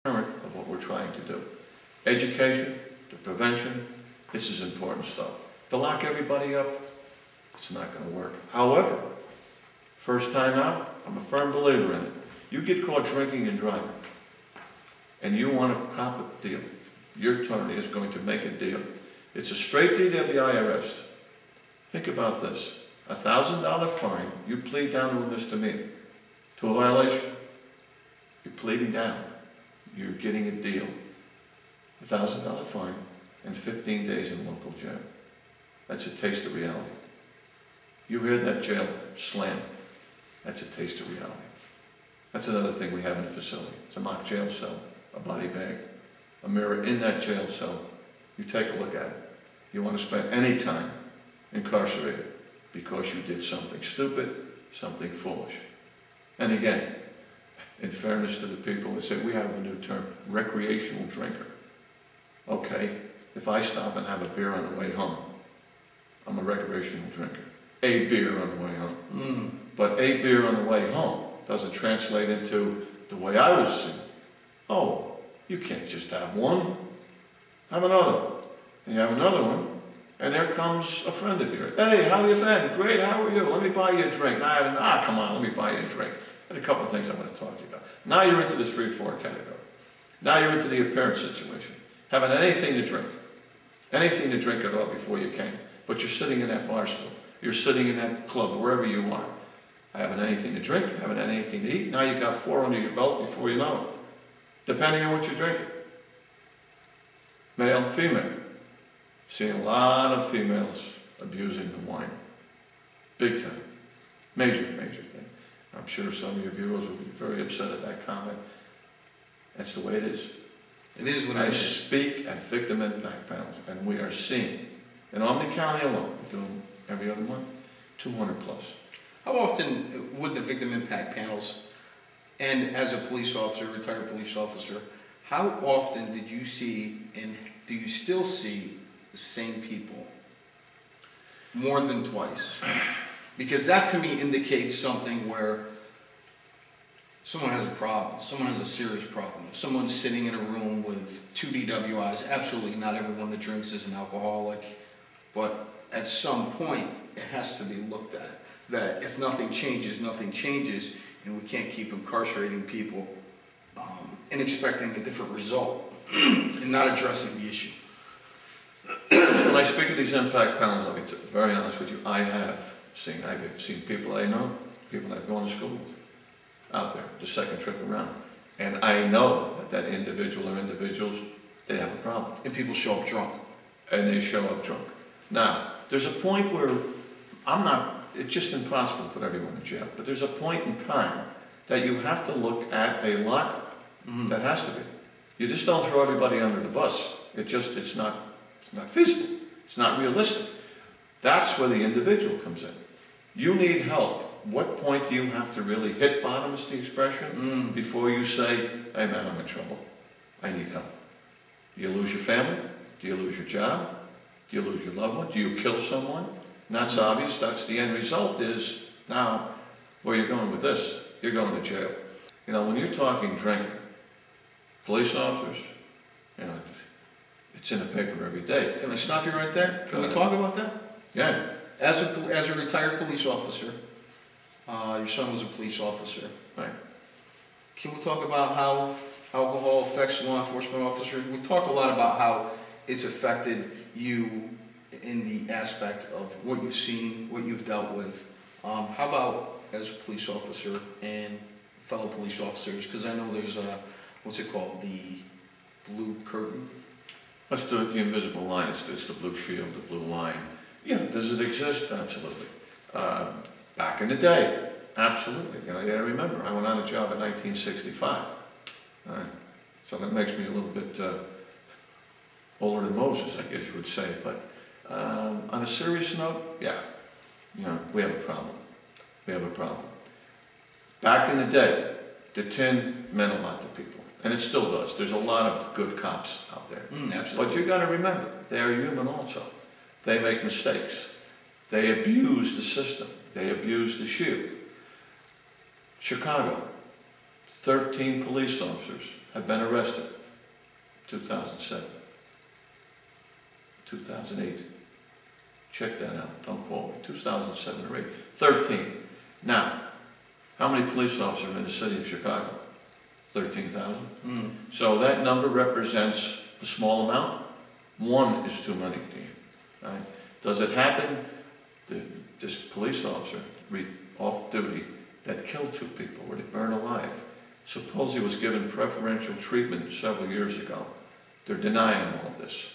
of what we're trying to do. Education, the prevention, this is important stuff. To lock everybody up, it's not going to work. However, first time out, I'm a firm believer in it. You get caught drinking and driving, and you want to cop a deal. Your attorney is going to make a deal. It's a straight DWI arrest. Think about this. a $1,000 fine, you plead down to a misdemeanor. To a violation, you're pleading down. You're getting a deal. a $1,000 fine and 15 days in local jail. That's a taste of reality. You hear that jail slam, that's a taste of reality. That's another thing we have in the facility. It's a mock jail cell, a body bag, a mirror in that jail cell. You take a look at it. You want to spend any time incarcerated because you did something stupid, something foolish. And again, in fairness to the people, they say we have a new term, recreational drinker. Okay, if I stop and have a beer on the way home, I'm a recreational drinker. A beer on the way home. But a beer on the way home doesn't translate into the way I was seeing. Oh, you can't just have one. Have another one. And you have another one, and there comes a friend of yours. Hey, how you been? Great, how are you? Let me buy you a drink. Come on, let me buy you a drink. And a couple of things I want to talk to you about. Now you're into the 3-4 category. Now you're into the appearance situation. Having anything to drink. Anything to drink at all before you came. But you're sitting in that bar stool. You're sitting in that club, wherever you are. Having anything to drink, haven't had anything to eat. Now you've got 4 under your belt before you know it. Depending on what you're drinking. Male, female. Seeing a lot of females abusing the wine. Big time. Major, major thing. I'm sure some of your viewers will be very upset at that comment. That's the way it is. It is what it is. I speak at victim impact panels, and we are seeing, in Albany County alone, we do them every other month, 200 plus. How often would the victim impact panels, and as a police officer, retired police officer, how often did you see, and do you still see, the same people more than twice? Because that to me indicates something where someone has a problem, someone has a serious problem. If someone's sitting in a room with 2 DWIs, absolutely not everyone that drinks is an alcoholic, but at some point it has to be looked at. That if nothing changes, and we can't keep incarcerating people and expecting a different result and not addressing the issue. When I speak at these impact panels, I'll be very honest with you, I've seen people I know, people I've gone to school with, out there, the second trip around. And I know that that individual or individuals, they have a problem. And people show up drunk. And they show up drunk. Now, there's a point where it's just impossible to put everyone in jail, but there's a point in time that you have to look at a lockup. That has to be. You just don't throw everybody under the bus. It's not feasible. It's not realistic. That's where the individual comes in. You need help. What point do you have to really hit bottom, is the expression, before you say, hey man, I'm in trouble. I need help. Do you lose your family? Do you lose your job? Do you lose your loved one? Do you kill someone? And that's obvious. That's the end result is, now, where you're going with this, you're going to jail. You know, when you're talking drinking, police officers, you know, it's in the paper every day. Can I stop you right there? Can we talk about that? Yeah. As a retired police officer, your son was a police officer. Right. Can we talk about how alcohol affects law enforcement officers? We've talked a lot about how it's affected you in the aspect of what you've seen, what you've dealt with. How about as a police officer and fellow police officers? Because I know there's what's it called? The blue curtain? Let's do it, the invisible line. It's the blue shield, the blue line. Yeah, does it exist? Absolutely. Back in the day, absolutely. You know, you gotta remember, I went on a job in 1965. So that makes me a little bit older than Moses, I guess you would say. But on a serious note, yeah, you know, we have a problem. We have a problem. Back in the day, the tin meant a lot to people. And it still does. There's a lot of good cops out there. Absolutely. But you got to remember, they are human also. They make mistakes. They abuse the system. They abuse the shield. Chicago, 13 police officers have been arrested. 2007. 2008. Check that out, don't quote me. 2007 or 8. 13. Now, how many police officers are in the city of Chicago? 13,000? So that number represents a small amount. One is too many, Dean. Right? Does it happen? This police officer off duty that killed 2 people, or they burned alive, suppose he was given preferential treatment several years ago. They're denying him all of this.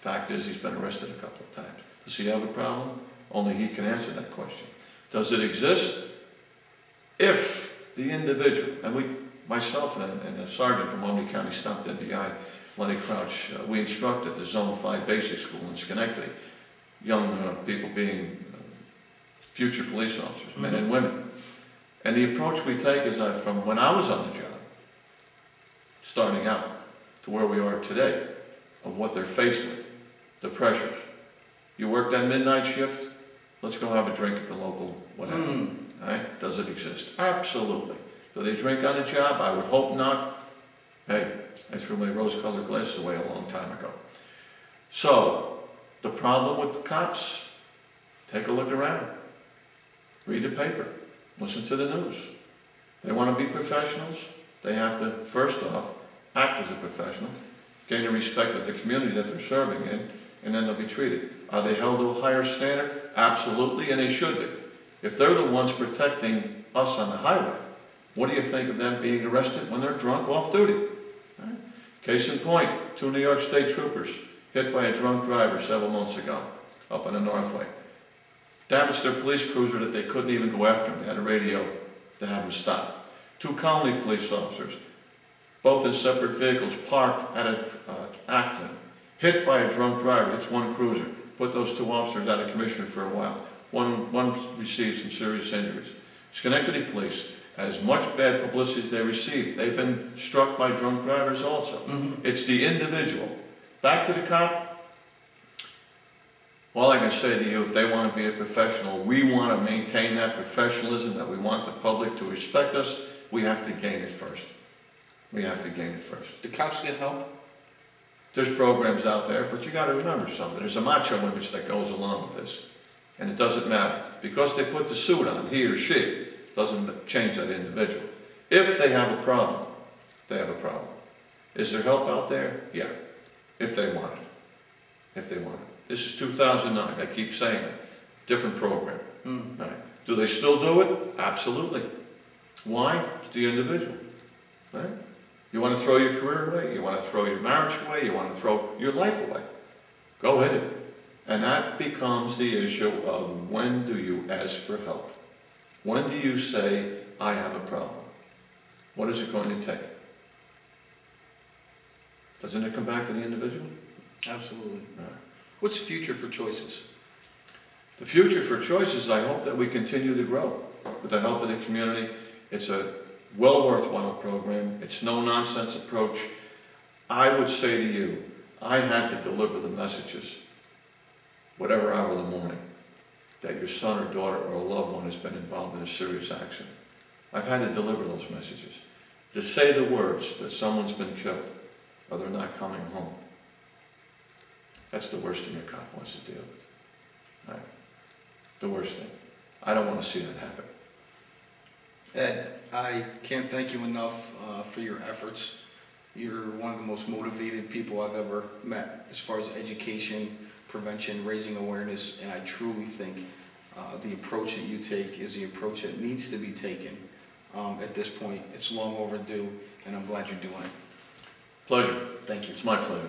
Fact is, he's been arrested a couple of times. Does he have a problem? Only he can answer that question. Does it exist? If the individual, and myself and a sergeant from Albany County stopped NDI, Lenny Crouch, we instructed the Zone 5 Basic School in Schenectady, young people being future police officers, men and women. And the approach we take is from when I was on the job, starting out, to where we are today, of what they're faced with, the pressures. You work that midnight shift, let's go have a drink at the local whatever. All right? Does it exist? Absolutely. Do they drink on the job? I would hope not. Hey, I threw my rose-colored glasses away a long time ago. So, the problem with the cops, take a look around. Read the paper. Listen to the news. They want to be professionals. They have to, first off, act as a professional, gain the respect of the community that they're serving in, and then they'll be treated. Are they held to a higher standard? Absolutely, and they should be. If they're the ones protecting us on the highway, what do you think of them being arrested when they're drunk off duty? Right? Case in point, 2 New York State troopers hit by a drunk driver several months ago up on the Northway. Damaged their police cruiser that they couldn't even go after him. They had a radio to have him stop. 2 Colony police officers, both in separate vehicles, parked at an accident, hit by a drunk driver. It's 1 cruiser. Put those 2 officers out of commission for a while. One received some serious injuries. Schenectady police, as much bad publicity as they received, they've been struck by drunk drivers also. It's the individual. Back to the cop. All I can say to you, if they want to be a professional, we want to maintain that professionalism, that we want the public to respect us, we have to gain it first. We have to gain it first. Do cops get help? There's programs out there, but you got to remember something. There's a macho image that goes along with this. And it doesn't matter. Because they put the suit on, he or she, doesn't change that individual. If they have a problem, they have a problem. Is there help out there? Yeah. If they want it. If they want it. This is 2009. I keep saying it. Different program. Right. Do they still do it? Absolutely. Why? It's the individual. Right? You want to throw your career away? You want to throw your marriage away? You want to throw your life away? Go ahead. And that becomes the issue of when do you ask for help? When do you say, I have a problem? What is it going to take? Doesn't it come back to the individual? Absolutely. Right. What's the future for Choices? The future for Choices, I hope that we continue to grow with the help of the community. It's a well worthwhile program. It's no nonsense approach. I would say to you, I had to deliver the messages, whatever hour of the morning, that your son or daughter or a loved one has been involved in a serious accident. I've had to deliver those messages. To say the words that someone's been killed or they're not coming home, that's the worst thing a cop wants to deal with. Right? The worst thing. I don't want to see that happen. Ed, I can't thank you enough for your efforts. You're one of the most motivated people I've ever met as far as education, prevention, raising awareness, and I truly think the approach that you take is the approach that needs to be taken at this point. It's long overdue, and I'm glad you're doing it. Pleasure. Thank you. It's my pleasure.